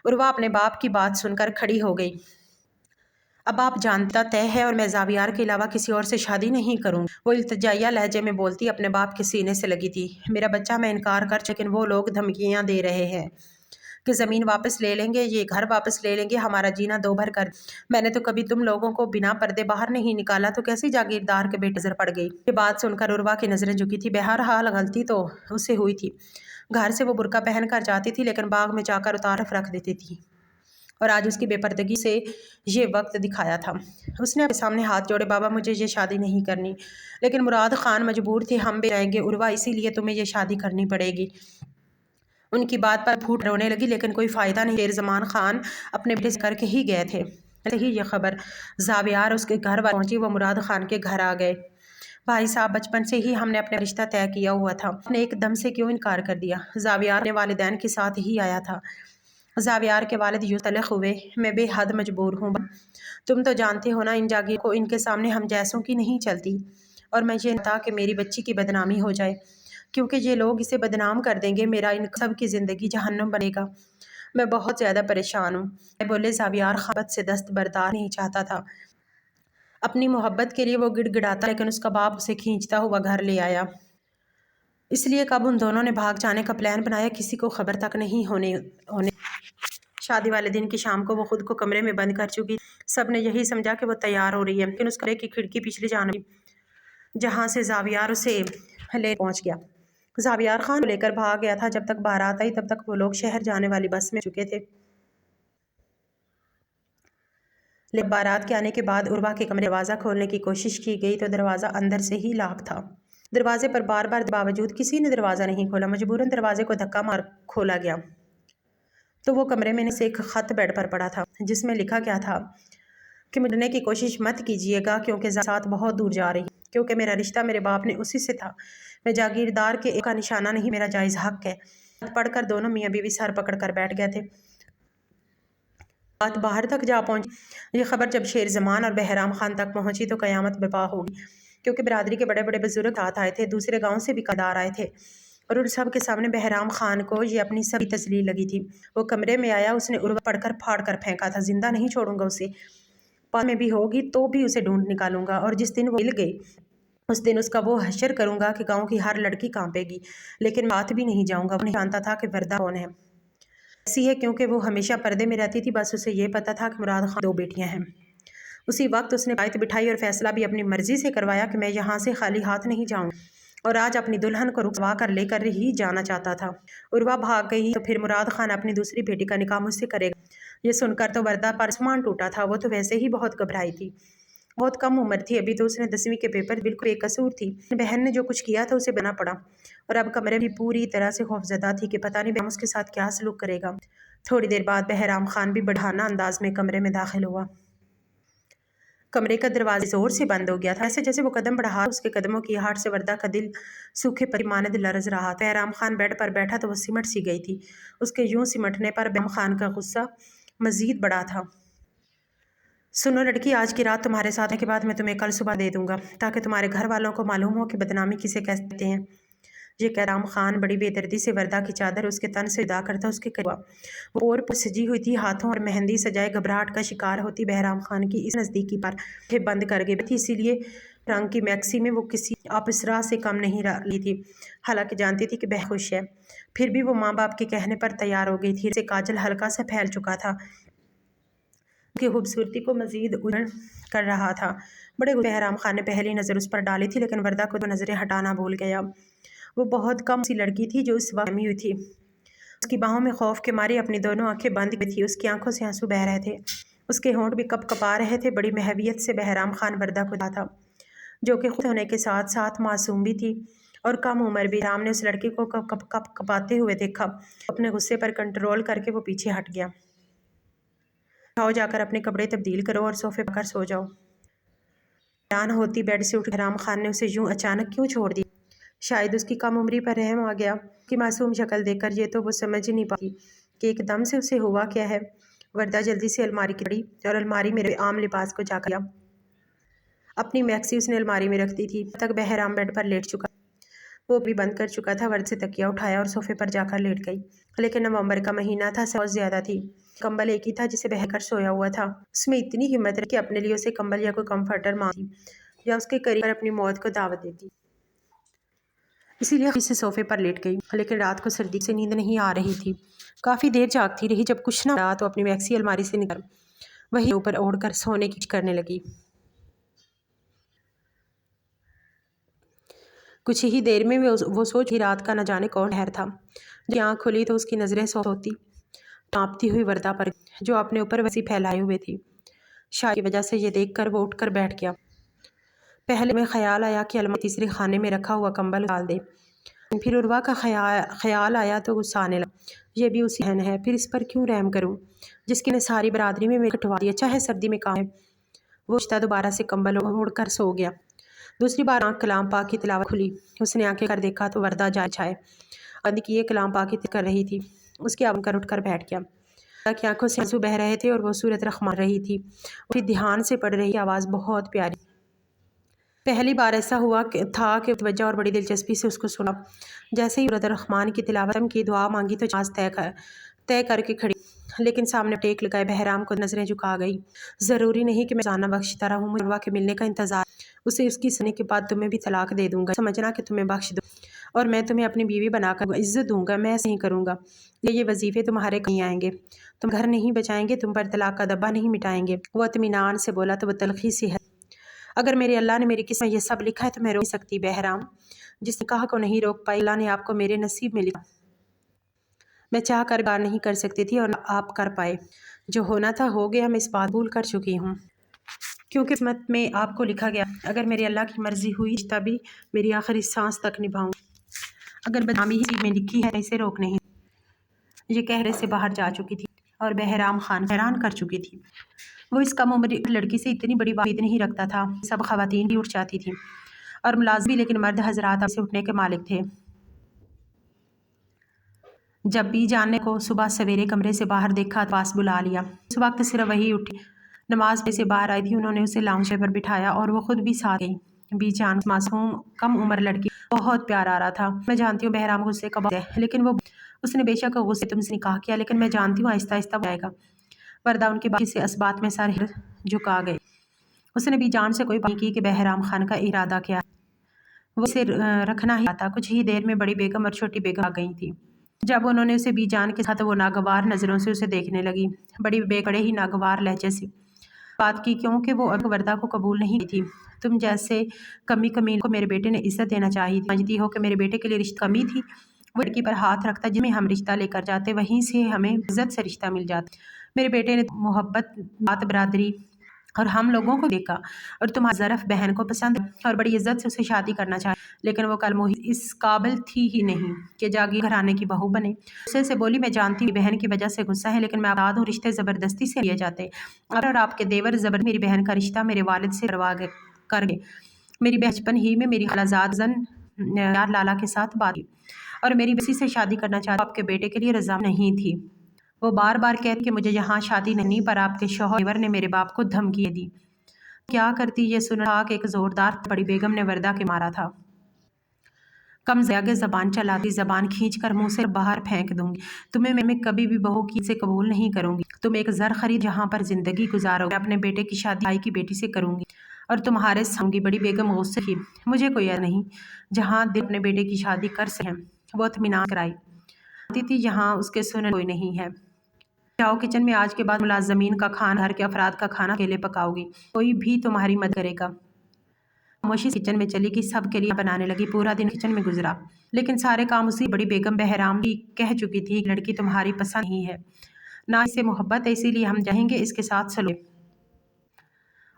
عروہ اپنے باپ کی بات سن کر کھڑی ہو گئی۔ اب آپ جانتا طے ہے اور میں زاویار کے علاوہ کسی اور سے شادی نہیں کروں گی۔ وہ التجائیہ لہجے میں بولتی اپنے باپ کے سینے سے لگی تھی۔ میرا بچہ، میں انکار کر لیکن وہ لوگ دھمکیاں دے رہے ہیں کہ زمین واپس لے لیں گے، یہ گھر واپس لے لیں گے، ہمارا جینا دو بھر کر۔ میں نے تو کبھی تم لوگوں کو بنا پردے باہر نہیں نکالا، تو کیسی جاگیردار کے بیٹے نظر پڑ گئی۔ یہ بات سن کر عروہ کی نظریں جھکی تھی۔ بہرحال غلطی تو اس سے ہوئی تھی۔ گھر سے وہ برقع پہن کر جاتی تھی لیکن باغ میں جا کر اتار رکھ دیتی تھی، اور آج اس کی بے پردگی سے یہ وقت دکھایا تھا۔ اس نے اپنے سامنے ہاتھ جوڑے، بابا مجھے یہ شادی نہیں کرنی، لیکن مراد خان مجبور تھے، ہم بھی جائیں گے عروہ، اسی لیے تمہیں یہ شادی کرنی پڑے گی۔ ان کی بات پر پھوٹ رونے لگی لیکن کوئی فائدہ نہیں۔ شیر زمان خان اپنے بیٹے سے کر کے ہی گئے تھے۔ ہی یہ خبر زاویار اس کے گھر پہنچی، وہ مراد خان کے گھر آ گئے۔ بھائی صاحب، بچپن سے ہی ہم نے اپنا رشتہ طے کیا ہوا تھا، آپ نے ایک دم سے کیوں انکار کر دیا؟ زاویار اپنے والدین کے ساتھ ہی آیا تھا۔ زاویار کے والد یوں تلخ ہوئے، میں بے حد مجبور ہوں۔ تم تو جانتے ہو نا، ان جاگیر کو ان کے سامنے ہم جیسوں کی نہیں چلتی، اور میں یہ نہ کہ میری بچی کی بدنامی ہو جائے، کیونکہ یہ لوگ اسے بدنام کر دیں گے، میرا ان سب کی زندگی جہنم بنے گا۔ میں بہت زیادہ پریشان ہوں۔ بولے زاویار خبت سے دست بردار نہیں چاہتا تھا۔ اپنی محبت کے لیے وہ گڑ گڑاتا، لیکن اس کا باپ اسے کھینچتا ہوا گھر لے آیا۔ اس لیے کب ان دونوں نے بھاگ جانے کا پلان بنایا، کسی کو خبر تک نہیں ہونے شادی والے دن کی شام کو وہ خود کو کمرے میں بند کر چکی۔ سب نے یہی سمجھا کہ وہ تیار ہو رہی ہے، لیکن اس کمرے کی کھڑکی پچھلی جانب جہاں سے زاویار اسے لے پہنچ گیا۔ زاویار خان کو لے کر بھاگ گیا تھا۔ جب تک بارات آئی تب تک وہ لوگ شہر جانے والی بس میں چکے تھے۔ لیکن بارات کے آنے کے بعد عروہ کے کمرے دروازہ کھولنے کی کوشش کی گئی تو دروازہ اندر سے ہی لاک تھا۔ دروازے پر بار بار باوجود کسی نے دروازہ نہیں کھولا۔ مجبوراً دروازے کو دھکا مار کھولا گیا تو وہ کمرے میں سے ایک خط بیڈ پر پڑا تھا، جس میں لکھا کیا تھا کہ مرنے کی کوشش مت کیجیے گا، کیونکہ ساتھ بہت دور جا رہی، کیونکہ میرا رشتہ میرے باپ نے اسی سے تھا۔ میں جاگیردار کے ایک کا نشانہ نہیں، میرا جائز حق ہے۔ پڑھ کر دونوں میاں بیوی سر پکڑ کر بیٹھ گئے تھے۔ بات باہر تک جا پہنچی۔ یہ خبر جب شیر زمان اور بہرام خان تک پہنچی تو قیامت برپا ہوگی، کیونکہ برادری کے بڑے بڑے بزرگ ساتھ آئے تھے، دوسرے گاؤں سے بھی قدار آئے تھے، اور ان سب کے سامنے بہرام خان کو یہ اپنی سبھی تذلیل لگی تھی۔ وہ کمرے میں آیا، اس نے عروہ پڑھ کر پھاڑ کر پھینکا تھا، زندہ نہیں چھوڑوں گا اسے، پاس میں بھی ہوگی تو بھی اسے ڈھونڈ نکالوں گا، اور جس دن وہ مل گئی اس دن اس کا وہ حشر کروں گا کہ گاؤں کی ہر لڑکی کانپے گی، لیکن بات بھی نہیں جاؤں گا۔ وہ نہیں جانتا تھا کہ وردہ کون ہے، ایسی ہے کیونکہ وہ ہمیشہ پردے میں رہتی تھی، بس اسے یہ پتا تھا کہ مراد خان 2 بیٹیاں ہیں۔ اسی وقت اس نے بائت بٹھائی اور فیصلہ بھی اپنی مرضی سے کروایا کہ میں یہاں سے خالی ہاتھ نہیں جاؤں، اور آج اپنی دلہن کو رکوا کر لے کر ہی جانا چاہتا تھا۔ عروہ بھاگ گئی تو پھر مراد خان اپنی دوسری بیٹی کا نکاح مجھ سے کرے گا۔ یہ سن کر تو وردہ پر آسمان ٹوٹا تھا، وہ تو ویسے ہی بہت گھبرائی تھی۔ بہت کم عمر تھی ابھی تو، اس نے 10ویں کے پیپر بالکل بے قصور تھی۔ بہن نے جو کچھ کیا تھا اسے بنا پڑا، اور اب کمرے بھی پوری طرح سے خوفزدہ تھی کہ پتہ نہیں بہرام اس کے ساتھ کیا سلوک کرے گا۔ تھوڑی دیر بعد بہرام خان بھی بڑھانا انداز میں کمرے میں داخل ہوا۔ کمرے کا دروازہ زور سے بند ہو گیا تھا، ایسے جیسے وہ قدم بڑھا، اس کے قدموں کی آہٹ سے وردہ کا دل سوکھے پتی مانند لرز رہا تھا۔ بہرام خان بیڈ پر بیٹھا تو وہ سمٹ سی گئی تھی۔ اس کے یوں سمٹنے پر بہرام خان کا غصہ مزید بڑھا تھا۔ سنو لڑکی، آج کی رات تمہارے ساتھ ہونے کے بعد میں تمہیں کل صبح دے دوں گا، تاکہ تمہارے گھر والوں کو معلوم ہو کہ بدنامی کسے کہتے ہیں۔ یہ بہرام خان بڑی بے دردی سے وردہ کی چادر اس کے تن سے جدا کرتا اس کے قریب ہوا۔ وہ اور پر سجی ہوئی تھی، ہاتھوں اور مہندی سجائے گھبراہٹ کا شکار ہوتی بہرام خان کی اس نزدیکی پر آنکھیں بند کر گئی تھی، اسی لیے رنگ کی میکسی میں وہ کسی اپسرا سے کم نہیں لی تھی، حالانکہ جانتی تھی کہ بہن خوش ہے۔ پھر بھی وہ ماں باپ کے کہنے پر تیار ہو گئی تھی۔ سے کاجل ہلکا سا پھیل چکا تھا، کی خوبصورتی کو مزید اجڑ کر رہا تھا۔ بڑے بہرام خان نے پہلی نظر اس پر ڈالی تھی، لیکن وردہ کو نظریں ہٹانا بھول گیا۔ وہ بہت کم سی لڑکی تھی جو اس وقت جمی ہوئی تھی۔ اس کی باہوں میں خوف کے مارے اپنی دونوں آنکھیں بند کی تھی، اس کی آنکھوں سے آنسو بہہ رہے تھے، اس کے ہونٹ بھی کپ کپا رہے تھے۔ بڑی محویت سے بہرام خان وردہ کو دیکھا تھا، جو کہ خود ہونے کے ساتھ ساتھ معصوم بھی تھی اور کم عمر بھی۔ بہرام نے اس لڑکی کو کپ کپاتے ہوئے دیکھا، اپنے غصے پر کنٹرول کر کے وہ پیچھے ہٹ گیا۔ جاؤ، جا کر اپنے کپڑے تبدیل کرو اور صوفے پر سو جاؤ۔ حیران ہوتی بیڈ سے اٹھ بہرام خان نے اسے یوں اچانک کیوں چھوڑ دیا؟ شاید اس کی کم عمری پر رحم آ گیا۔ اس کی معصوم شکل دیکھ کر یہ تو وہ سمجھ نہیں پائی کہ ایک دم سے اسے ہوا کیا ہے۔ وردہ جلدی سے الماری کی پڑی اور الماری میں عام لباس کو جا کر اپنی میکسی اس نے الماری میں رکھ دی تھی۔ تب تک بہرام بیڈ پر لیٹ چکا، وہ بھی بند کر چکا تھا۔ ورد سے تکیہ اٹھایا اور صوفے پر جا کر لیٹ گئی۔ لیکن نومبر کا مہینہ تھا، سردی بہت زیادہ تھی۔ کمبل ایک ہی تھا جسے بہہ کر سویا ہوا تھا۔ اس میں اتنی ہمت رہی کہ اپنے لیے اسے کمبل یا کوئی کمفرٹر مانگتی یا اس کے قریب پر اپنی موت کو دعوت دیتی۔ اسی لیے اسے صوفے پر لیٹ گئی، لیکن رات کو سردی سے نیند نہیں آ رہی تھی۔ کافی دیر جاگتی رہی، جب کچھ نہ ہوا تو اپنی میکسی الماری سے نکال وہی اوپر اوڑھ کر سونے کی کرنے لگی۔ کچھ ہی دیر میں وہ سوچ ہی رات کا نہ جانے کون ٹھہر تھا۔ جب آنکھ کھلی تو اس کی نظریں سوتی کانپتی ہوئی وردہ پر، جو اپنے اوپر وسیع پھیلائے ہوئے تھی۔ شاید کی وجہ سے یہ دیکھ کر وہ اٹھ کر بیٹھ گیا۔ پہلے میں خیال آیا کہ الماری تیسرے خانے میں رکھا ہوا کمبل ڈال دے، پھر عروہ کا خیال آیا تو غصہ آنے لگا۔ یہ بھی اسی بہن ہے، پھر اس پر کیوں رحم کروں جس کی نے ساری برادری میں میرے کٹوا دیا، چاہے سردی میں کام ہے۔ وہ رشتہ دوبارہ سے کمبل اوڑھ کر سو گیا۔ دوسری بار آنکھ کلام پاک کی تلاوت کھلی، اس نے آنکھیں کر دیکھا تو وردہ جائے چھائے بند کیے کلام پاک کی تلاوت کر رہی تھی۔ اس کے آنکھ کر اٹھ کر بیٹھ گیا۔ وردہ کی آنکھوں سے آنسو بہہ رہے تھے اور وہ صورت رخ رہی تھی، وہ بھی دھیان سے پڑھ رہی، آواز بہت پیاری۔ پہلی بار ایسا ہوا تھا کہ توجہ اور بڑی دلچسپی سے اس کو سنا۔ جیسے ہی سورۃ الرحمن کی تلاوت کی دعا مانگی تو نماز طے کر کے کھڑی، لیکن سامنے ٹیک لگائے بہرام کو نظریں جھکا گئی۔ ضروری نہیں کہ میں روزانہ بخشتا رہوں، مجھے عروہ کے ملنے کا انتظار ہے۔ اسے اس کی سننے کے بعد تمہیں بھی طلاق دے دوں گا، سمجھنا کہ تمہیں بخش دوں اور میں تمہیں اپنی بیوی بنا کر عزت دوں گا۔ میں ایسے نہیں کروں گا، یہ وظیفے تمہارے کہیں آئیں گے، تم گھر نہیں بچائیں گے، تم پر طلاق کا دبا نہیں مٹائیں گے۔ وہ اطمینان سے بولا تو وہ تلخی سی ہے، اگر میرے اللہ نے میری قسمت میں یہ سب لکھا ہے تو میں روک نہیں سکتی بہرام۔ جس نکاح کو نہیں روک پائی، اللہ نے آپ کو میرے نصیب میں لکھا۔ میں چاہ کر گار نہیں کر سکتی تھی اور آپ کر پائے۔ جو ہونا تھا ہو گیا، میں اس بات بھول کر چکی ہوں کیونکہ قسمت میں آپ کو لکھا گیا۔ اگر میرے اللہ کی مرضی ہوئی رشتہ بھی میری آخری سانس تک نبھاؤں، اگر بدنامی ہی میں لکھی ہے اسے روک نہیں۔ یہ کہرے سے باہر جا چکی تھی اور بہرام خان حیران کر چکی تھی۔ وہ اس کم عمر لڑکی سے اتنی بڑی بات نہیں رکھتا تھا، سب خواتین بھی اٹھ جاتی تھیں اور ملازم بھی، لیکن مرد حضرات اب سے اٹھنے کے مالک تھے۔ جب بی جان نے کو صبح سویرے کمرے سے باہر دیکھا تو پاس بلا لیا۔ اس وقت صرف وہی اٹھی، نماز سے باہر آئی تھی۔ انہوں نے اسے لاؤنج پر بٹھایا اور وہ خود بھی ساتھ گئی۔ بی جان معصوم کم عمر لڑکی بہت پیار آ رہا تھا۔ میں جانتی ہوں بہرام غصے کا باعث ہے، لیکن وہ اس نے بے شک غصے تم سے نکاح کیا، لیکن میں جانتی ہوں آہستہ آہستہ جائے گا۔ وردہ ان کی بات سے اسبات میں سر جھکا گئی۔ اس نے بی جان سے کوئی بات نہیں کی کہ بہرام خان کا ارادہ کیا ہے، وہ اسے رکھنا ہی چاہتا۔ کچھ ہی دیر میں بڑی بیگم اور چھوٹی بیگم آ گئی تھی۔ جب انہوں نے اسے بی جان کے ساتھ وہ ناگوار نظروں سے اسے دیکھنے لگی۔ بڑی بیگم بڑے ہی ناگوار لہجے سے بات کی، کیونکہ وہ اب وردہ کو قبول نہیں تھی۔ تم جیسے کمین کو میرے بیٹے نے عزت دینا چاہیے تھی، سمجھتی ہو کہ میرے بیٹے کے لیے رشتہ کمی تھی؟ وہ لڑکی پر ہاتھ رکھتا، جس میں ہم رشتہ لے کر جاتے وہیں سے ہمیں عزت سے رشتہ مل جاتا۔ میرے بیٹے نے محبت بات برادری اور ہم لوگوں کو دیکھا اور تمہاری ظرف بہن کو پسند اور بڑی عزت سے اسے شادی کرنا چاہے، لیکن وہ کل محیط اس قابل تھی ہی نہیں کہ جاگیر گھرانے کی بہو بنے۔ غصے سے بولی، میں جانتی ہوں بہن کی وجہ سے غصہ ہے، لیکن میں بتا دوں رشتے زبردستی سے لیے جاتے، اور آپ کے دیور زبردستی میری بہن کا رشتہ میرے والد سے کروا کر گئے۔ میری بچپن ہی میں میری خالہ زاد زن یار لالا کے ساتھ بات کی اور میری بیٹی سے شادی کرنا چاہتی، آپ کے بیٹے کے لیے رضا نہیں تھی۔ وہ بار بار کہتی کہ مجھے یہاں شادی نہیں، پر آپ کے شوہر دیور نے میرے باپ کو دھمکی دی۔ کیا کرتی یہ سن رہا کہ ایک زوردار بڑی بیگم نے وردہ کے مارا تھا۔ کم زیادہ زبان چلاتی، زبان کھینچ کر منہ سے باہر پھینک دوں گی، تمہیں میں کبھی بھی بہو کی سے قبول نہیں کروں گی۔ تم ایک زر خرید جہاں پر زندگی گزارو، میں اپنے بیٹے کی شادی بھائی کی بیٹی سے کروں گی اور تمہارے سامنے بڑی بیگم غصے کی، مجھے کوئی ایسا نہیں جہاں دل اپنے بیٹے کی شادی کر سکیں۔ وہ اطمینان کرائی آتی تھی جہاں اس کے سننے کوئی نہیں ہے۔ جاؤ کچن میں، آج کے بعد ملازمین کا کھانا، گھر کے افراد کا کھانا اکیلے پکاؤ گی، کوئی بھی تمہاری مدد کرے گا۔ خاموشی سے کچن میں چلی گئی، سب کے لیے بنانے لگی، پورا دن کچن میں گزرا، لیکن سارے کام اسی بڑی بیگم بہرام بھی کہہ چکی تھی، لڑکی تمہاری پسند نہیں ہے، نہ اس سے محبت ہے، اسی لیے ہم چاہیں گے اس کے ساتھ سلوک،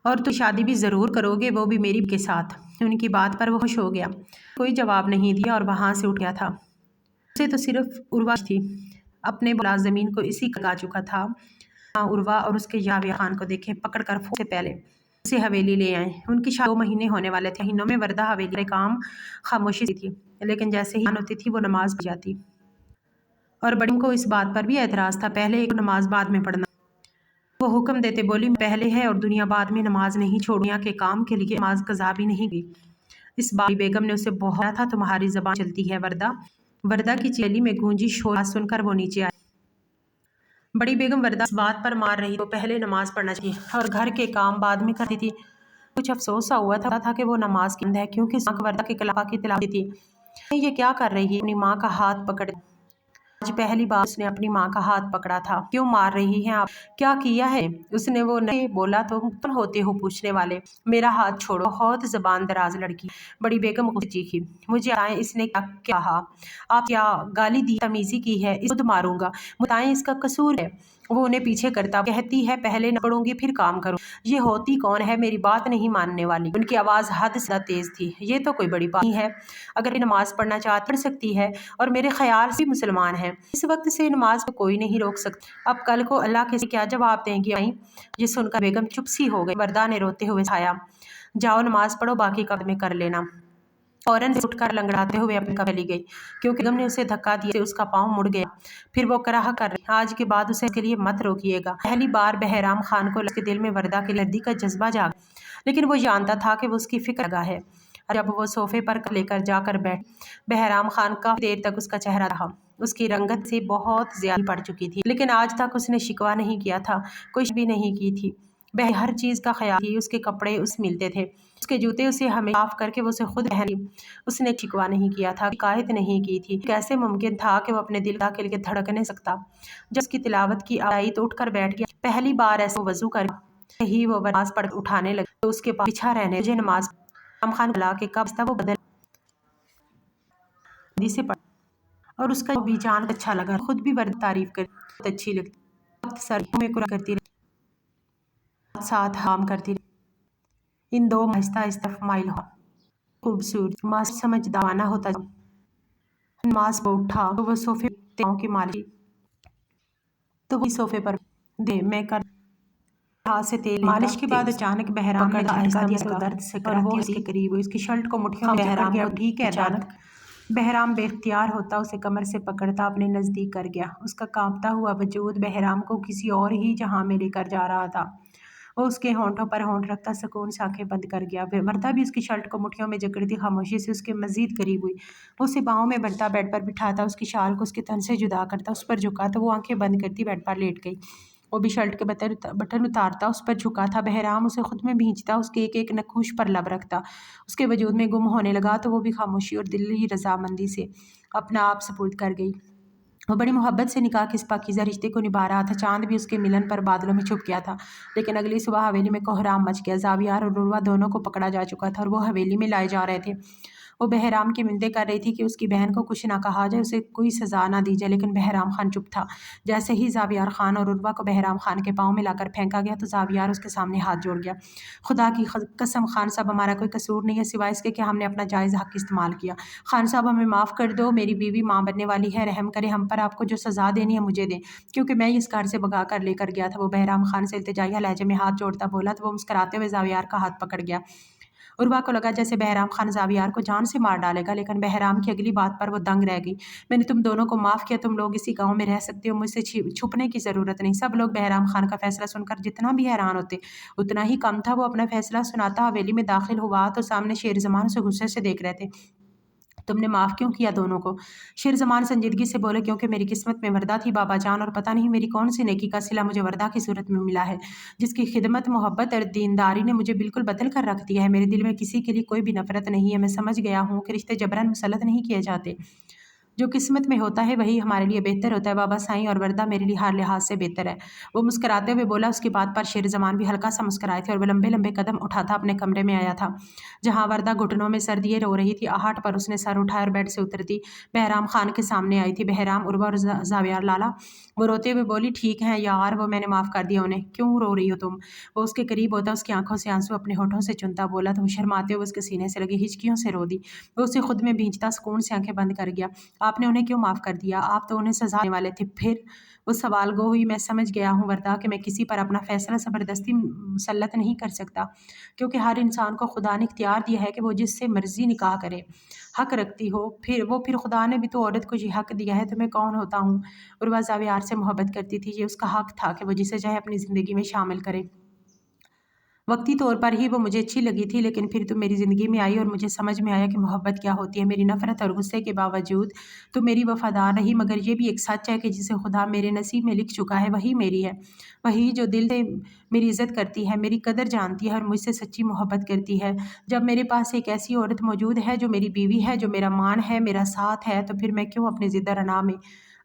اور تو شادی بھی ضرور کرو گے، وہ بھی میری کے ساتھ۔ ان کی بات پر وہ خوش ہو گیا، کوئی جواب نہیں دیا اور وہاں سے اٹھ گیا تھا۔ اسے تو صرف عروہ تھی، اپنے ملازمین کو اسی کا لگا چکا تھا۔ عروہ اور اس کے جاویہ خان کو دیکھیں، پکڑ کر فوت سے پہلے اسے حویلی لے آئے۔ ان کی شادی 2 مہینے ہونے والے تھے، مہینوں میں وردہ حویلی کا کام خاموشی سے تھی، لیکن جیسے ہی آن ہوتی تھی وہ نماز پڑھ جاتی، اور بڑی کو اس بات پر بھی اعتراض تھا، پہلے ایک نماز بعد میں پڑھنا۔ وہ حکم دیتے بولی، پہلے ہے اور دنیا بعد میں نماز نہیں چھوڑوں، دنیا کے کام کے لیے نماز قضا بھی نہیں کی۔ اس بار بیگم نے اسے بہت تھا، تمہاری زبان چلتی ہے وردہ۔ وردہ کی چیلی میں گونجی شور سن کر وہ نیچے آئی۔ بڑی بیگم وردہ اس بات پر مار رہی، وہ پہلے نماز پڑھنا چاہیے اور گھر کے کام بعد میں کرتی تھی۔ کچھ افسوس سا ہوا تھا کہ وہ نماز کی پابند ہے، کیونکہ وردہ کے کلام کی تلاوت تھی۔ یہ کیا کر رہی ہے؟ اپنی ماں کا ہاتھ پکڑ۔ آج پہلی بار اس نے اپنی ماں کا ہاتھ پکڑا تھا۔ کیوں مار رہی ہیں آپ؟ کیا کیا ہے؟ اس نے وہ نہیں بولا تو تم ہوتے ہو پوچھنے والے، میرا ہاتھ چھوڑو، بہت زبان دراز لڑکی۔ بڑی بیگم غصے چیخی، مجھے بتائیں اس نے کیا کہا؟ آپ کیا گالی دی، تمیزی کی ہے؟ اس کو خود ماروں گا، بتائیں اس کا قصور ہے۔ وہ انہیں پیچھے کرتا کہتی ہے، پہلے نہ پڑھوں گی پھر کام کروں۔ یہ ہوتی کون ہے میری بات نہیں ماننے والی؟ ان کی آواز حد سے زیادہ تیز تھی۔ یہ تو کوئی بڑی بات نہیں ہے، اگر نماز پڑھنا چاہتی پڑھ سکتی ہے، اور میرے خیال سے مسلمان ہے، اس وقت سے نماز کو کوئی نہیں روک سکتا۔ اب کل کو اللہ کے کیا جواب دیں گی؟ یہ سن کر بیگم چپ سی ہو گئی۔ وردہ نے روتے ہوئے سمجھایا، جاؤ نماز پڑھو، باقی کام میں کر لینا۔ فوراً سے اٹھ کر لنگڑاتے ہوئے اپنے کمرے چلی گئی، کیونکہ بیگم نے اسے دھکا دیا، اس کا پاؤں مڑ گیا، پھر وہ کراہ کر رہی، آج کے بعد اسے اس کے لیے مت روکیے گا۔ پہلی بار بہرام خان کو اس کے دل میں وردہ کی لردی کا جذبہ جاگا، لیکن وہ جانتا تھا کہ وہ اس کی فکر لگا ہے۔ جب وہ صوفے پر لے کر جا کر بیٹھ، بہرام خان کافی دیر تک اس کا چہرہ رہا۔ اس کی رنگت سے بہت زیادہ پڑ چکی تھی، لیکن آج تک اس نے شکوہ نہیں کیا تھا، کوئی شک بھی نہیں کی تھی۔ ہر چیز کا خیال تھی، اس کے کپڑے اس ملتے تھے، اس کے جوتے اسے ہمیشہ صاف کر کے وہ اسے خود پہنی۔ اس نے شکوہ نہیں کیا تھا، شکایت نہیں کی تھی۔ کیسے ممکن تھا کہ وہ اپنے دل کا کے لیے دھڑکنے سکتا؟ جب اس کی تلاوت کی آئی تو اٹھ کر بیٹھ گیا۔ پہلی بار ایسے وضو کر ہی وہ نماز پڑھ اٹھانے لگا تو اس کے پاس بچھا رہنے مجھے نماز ہم خان بلا کے کب تھا وہ بدل سے پڑھ، اور اس کا بھی جان اچھا لگا، خود بھی ورد تعریف کر بہت اچھی لگتی، وقت سر میں قرآن کرتی رہی، ساتھ حام کرتی رہی۔ ان 2 آہستہ آہستہ مائل ہوا، خوبصورت ماں سمجھ دانا ہوتا جا۔ نماز کو اٹھا تو وہ صوفے پاؤں کی مالش، تو وہی صوفے پر دے میں کر ہاتھ سے تیل مالش کے بعد اچانک بہرام نے جھٹکا دیا تو درد سے اور وہ اس کے قریب ہوئی، اس کی شرٹ کو مٹھیوں میں بہرام کو ٹھیک ہے اچانک بہرام بے اختیار ہوتا اسے کمر سے پکڑتا اپنے نزدیک کر گیا۔ اس کا کانپتا ہوا وجود بہرام کو کسی اور ہی جہاں میں لے کر جا رہا تھا۔ وہ اس کے ہونٹوں پر ہونٹ رکھتا سکون سے آنکھیں بند کر گیا۔ وردہ بھی اس کی شرٹ کو مٹھیوں میں جکڑتی خاموشی سے اس کے مزید قریب ہوئی۔ وہ اسے باہوں میں بھرتا، بیڈ پر بٹھاتا، اس کی شال کو اس کے تن سے جدا کرتا، اس پر جھکا تو وہ آنکھیں بند کرتی بیڈ پر لیٹ گئی۔ وہ بھی شرٹ کے بٹن اتارتا، اس پر جھکا تھا۔ بہرام اسے خود میں بھینچتا، اس کے ایک ایک نخوش پر لب رکھتا، اس کے وجود میں گم ہونے لگا تو وہ بھی خاموشی اور دلی رضامندی سے اپنا آپ سپرد کر گئی۔ وہ بڑی محبت سے نکاح کے اس پاکیزہ رشتے کو نبھا رہا تھا۔ چاند بھی اس کے ملن پر بادلوں میں چھپ گیا تھا، لیکن اگلی صبح حویلی میں کوہرام مچ گیا۔ زاویار اور عروہ دونوں کو پکڑا جا چکا تھا اور وہ حویلی میں لائے جا رہے تھے۔ وہ بہرام کی منتیں کر رہی تھی کہ اس کی بہن کو کچھ نہ کہا جائے، اسے کوئی سزا نہ دی جائے، لیکن بہرام خان چپ تھا۔ جیسے ہی زاویار خان اور عروہ کو بہرام خان کے پاؤں میں لا کر پھینکا گیا تو زاویار اس کے سامنے ہاتھ جوڑ گیا۔ خدا کی قسم خان صاحب، ہمارا کوئی قصور نہیں ہے سوائے اس کے کہ ہم نے اپنا جائز حق استعمال کیا۔ خان صاحب ہمیں معاف کر دو، میری بیوی ماں بننے والی ہے، رحم کرے ہم پر، آپ کو جو سزا دینی ہے مجھے دیں، کیونکہ میں اس گھر سے بھگا کر لے کر گیا تھا۔ وہ بہرام خان سے التجائیہ لہجے میں ہاتھ جوڑتا بولا تو وہ مسکراتے ہوئے زاویار کا ہاتھ پکڑ گیا۔ عروہ کو لگا جیسے بہرام خان زاویار کو جان سے مار ڈالے گا، لیکن بہرام کی اگلی بات پر وہ دنگ رہ گئی۔ میں نے تم دونوں کو معاف کیا، تم لوگ اسی گاؤں میں رہ سکتے ہو، مجھ سے چھپنے کی ضرورت نہیں۔ سب لوگ بہرام خان کا فیصلہ سن کر جتنا بھی حیران ہوتے اتنا ہی کم تھا۔ وہ اپنا فیصلہ سناتا حویلی میں داخل ہوا تو سامنے شیر زمان سے غصے سے دیکھ رہے تھے۔ تم نے معاف کیوں کیا دونوں کو؟ شیر زمان سنجیدگی سے بولے، کیونکہ میری قسمت میں وردہ تھی بابا جان، اور پتہ نہیں میری کون سی نیکی کا صلہ مجھے وردہ کی صورت میں ملا ہے، جس کی خدمت، محبت اور دینداری نے مجھے بالکل بدل کر رکھ دیا ہے۔ میرے دل میں کسی کے لیے کوئی بھی نفرت نہیں ہے۔ میں سمجھ گیا ہوں کہ رشتے جبراً مسلط نہیں کیے جاتے، جو قسمت میں ہوتا ہے وہی ہمارے لیے بہتر ہوتا ہے بابا سائیں، اور وردہ میرے لیے ہر لحاظ سے بہتر ہے۔ وہ مسکراتے ہوئے بولا۔ اس کی بات پر شیر زمان بھی ہلکا سا مسکرائے تھے اور وہ لمبے لمبے قدم اٹھاتا اپنے کمرے میں آیا تھا، جہاں وردہ گھٹنوں میں سر دیے رو رہی تھی۔ آہٹ پر اس نے سر اٹھایا اور بیڈ سے اترتی بہرام خان کے سامنے آئی تھی۔ بہرام، عروہ اور زاویار لالا۔ وہ روتے ہوئے بولی، ٹھیک ہے یار، وہ میں نے معاف کر دیا انہیں۔ کیوں رو رہی ہو تم؟ وہ اس کے قریب ہوتا اس کی آنکھوں سے آنسو اپنے ہونٹوں سے چنتا بولا تو وہ شرماتے ہوئے اس کے سینے سے لگی ہچکیوں سے رو دی۔ وہ اسے خود میں بھینچتا سکون سے آنکھیں بند کر گیا۔ آپ نے انہیں کیوں معاف کر دیا؟ آپ تو انہیں سزا دینے والے تھے۔ پھر وہ سوال گو ہوئی، میں سمجھ گیا ہوں وردہ کہ میں کسی پر اپنا فیصلہ زبردستی مسلط نہیں کر سکتا، کیونکہ ہر انسان کو خدا نے اختیار دیا ہے کہ وہ جس سے مرضی نکاح کرے۔ حق رکھتی ہو پھر خدا نے بھی تو عورت کو یہ حق دیا ہے، تو میں کون ہوتا ہوں؟ عروہ زاویار سے محبت کرتی تھی، یہ اس کا حق تھا کہ وہ جسے چاہے اپنی زندگی میں شامل کرے۔ وقتی طور پر ہی وہ مجھے اچھی لگی تھی، لیکن پھر تم میری زندگی میں آئی اور مجھے سمجھ میں آیا کہ محبت کیا ہوتی ہے۔ میری نفرت اور غصے کے باوجود تم میری وفادار رہی، مگر یہ بھی ایک سچ ہے کہ جسے خدا میرے نصیب میں لکھ چکا ہے وہی میری ہے، وہی جو دل سے میری عزت کرتی ہے، میری قدر جانتی ہے اور مجھ سے سچی محبت کرتی ہے۔ جب میرے پاس ایک ایسی عورت موجود ہے جو میری بیوی ہے، جو میرا مان ہے، میرا ساتھ ہے، تو پھر میں کیوں اپنی ضد اور انا میں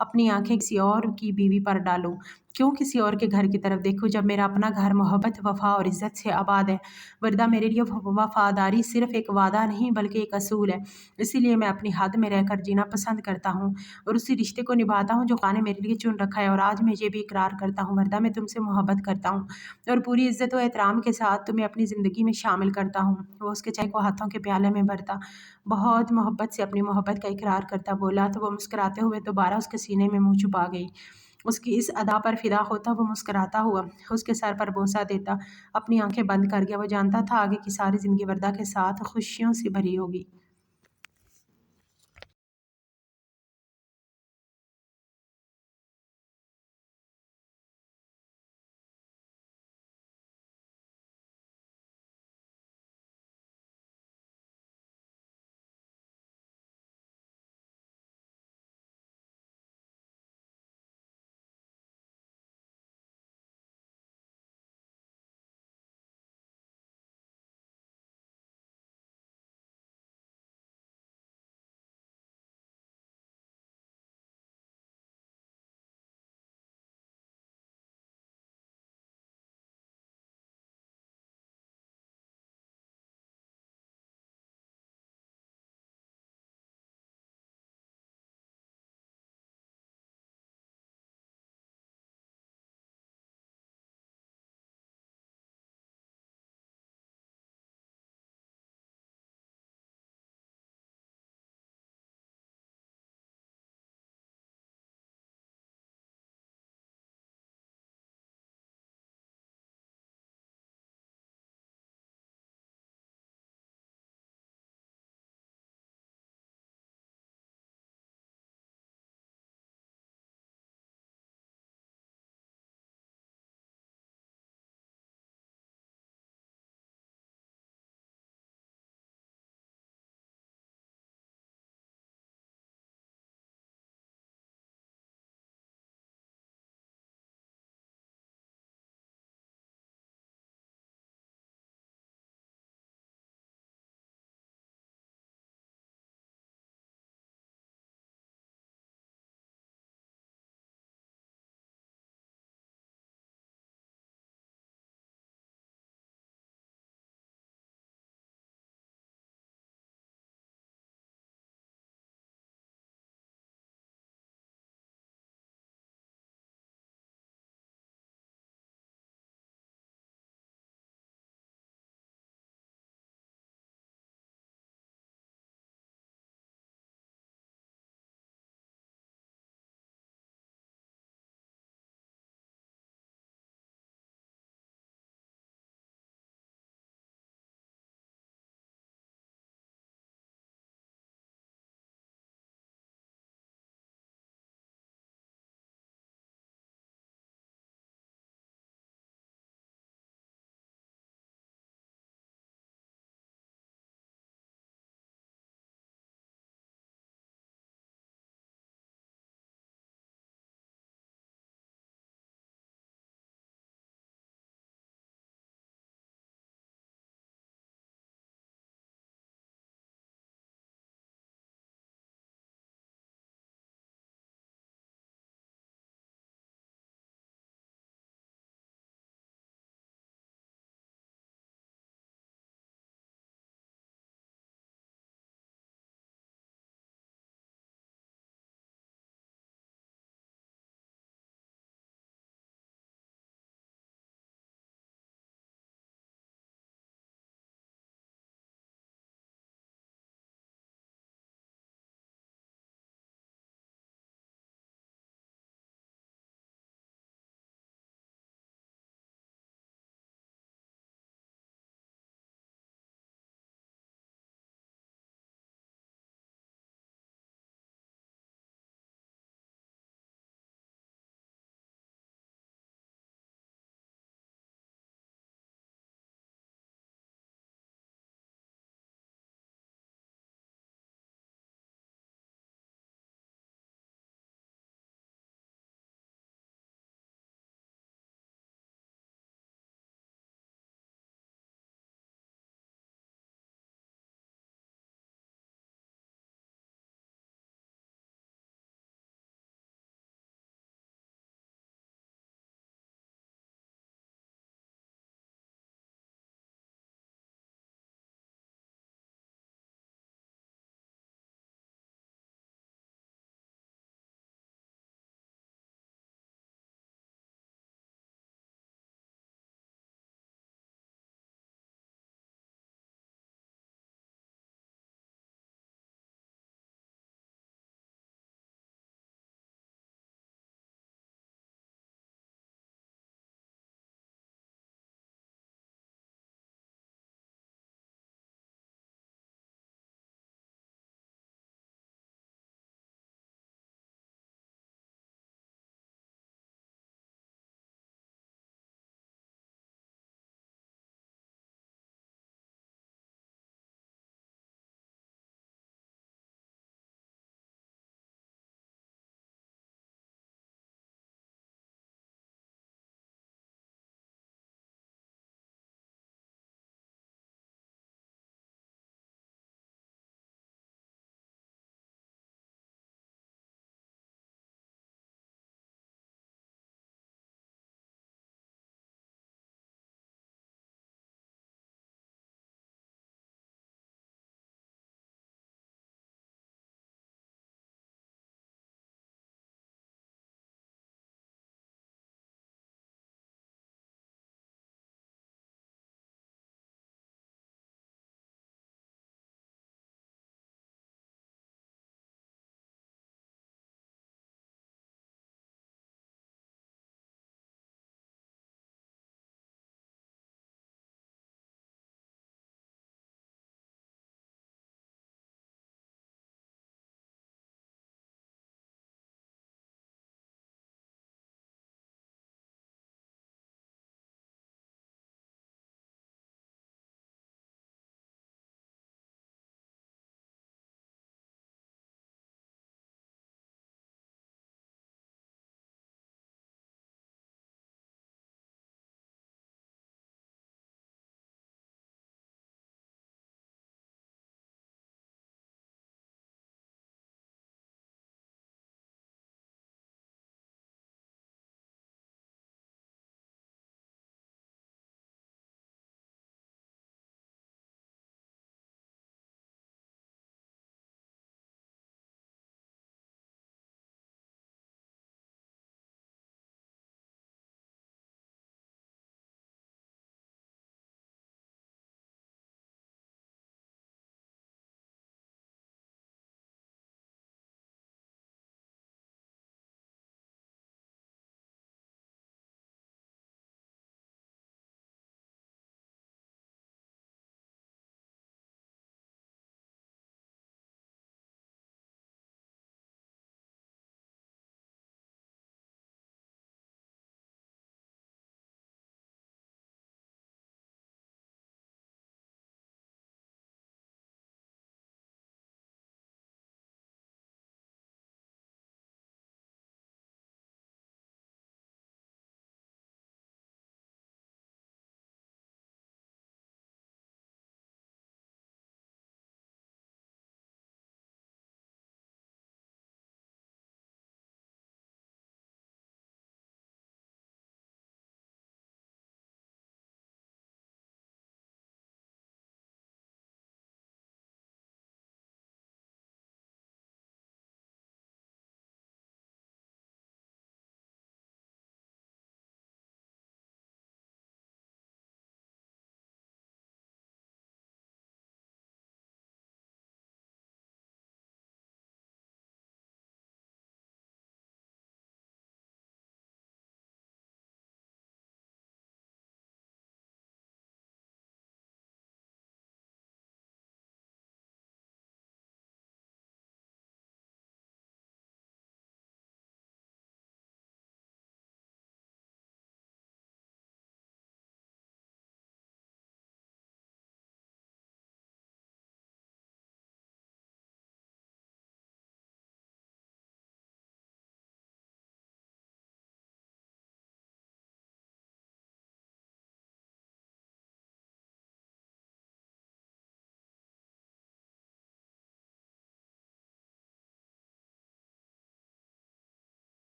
اپنی آنکھیں کسی اور کی بیوی پر ڈالوں؟ کیوں کسی اور کے گھر کی طرف دیکھوں، جب میرا اپنا گھر محبت، وفا اور عزت سے آباد ہے؟ وردہ، میرے لیے وفاداری صرف ایک وعدہ نہیں بلکہ ایک اصول ہے، اسی لیے میں اپنی حد میں رہ کر جینا پسند کرتا ہوں اور اسی رشتے کو نبھاتا ہوں جو خدا نے میرے لیے چن رکھا ہے۔ اور آج میں یہ بھی اقرار کرتا ہوں وردہ، میں تم سے محبت کرتا ہوں اور پوری عزت و احترام کے ساتھ تمہیں اپنی زندگی میں شامل کرتا ہوں۔ وہ اس کے چائے کو ہاتھوں کے پیالے میں بھرتا بہت محبت سے اپنی محبت کا اقرار کرتا بولا تو وہ مسکراتے ہوئے دوبارہ اس کے سینے میں منہ چھپا گئی۔ اس کی اس ادا پر فدا ہوتا وہ مسکراتا ہوا اس کے سر پر بوسہ دیتا اپنی آنکھیں بند کر گیا۔ وہ جانتا تھا آگے کی ساری زندگی وردہ کے ساتھ خوشیوں سے بھری ہوگی۔